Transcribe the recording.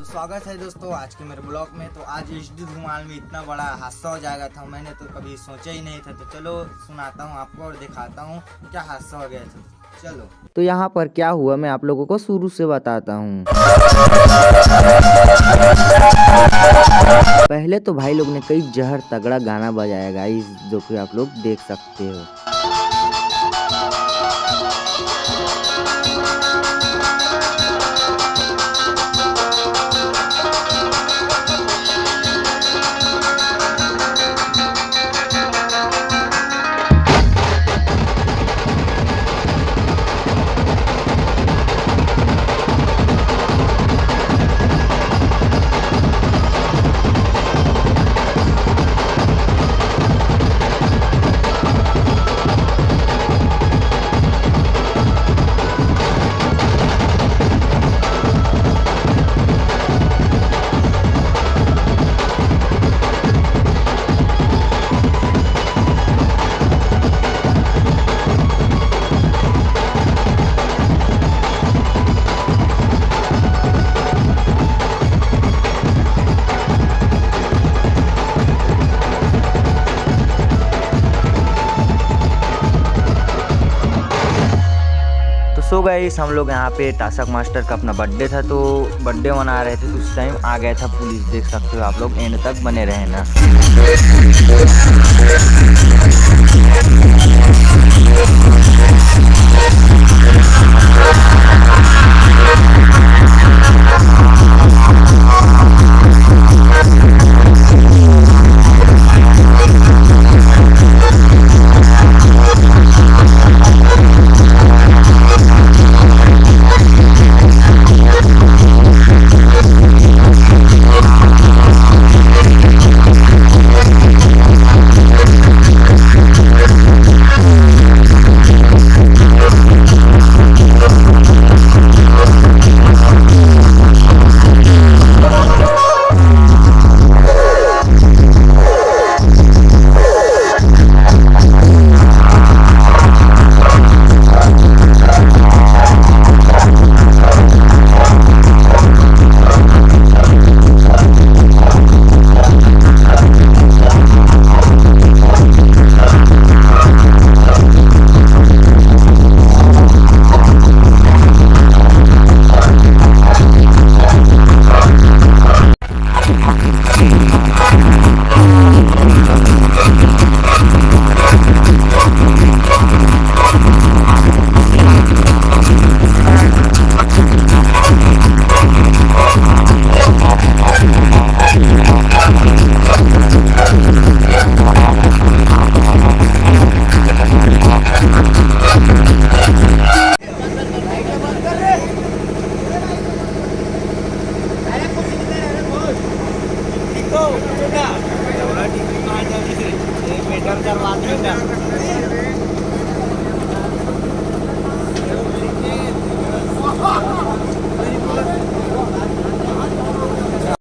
स्वागत है दोस्तों आज के मेरे ब्लॉग में। तो आज HD धुमाल में इतना बड़ा हादसा हो जाएगा था, मैंने तो कभी सोचा ही नहीं था। तो चलो सुनाता हूँ आपको और दिखाता हूँ क्या हादसा हो गया था। चलो तो यहाँ पर क्या हुआ मैं आप लोगों को शुरू से बताता हूँ। पहले तो भाई लोग ने कई जहर तगड़ा गाना बजाया गाइस, जो कि आप लोग देख सकते हो। सो गाइस हम लोग यहाँ पे टासक मास्टर का अपना बर्थडे था, तो बर्थडे मना रहे थे। तो उस टाइम आ गया था पुलिस, देख सकते हो आप लोग, एंड तक बने रहे ना।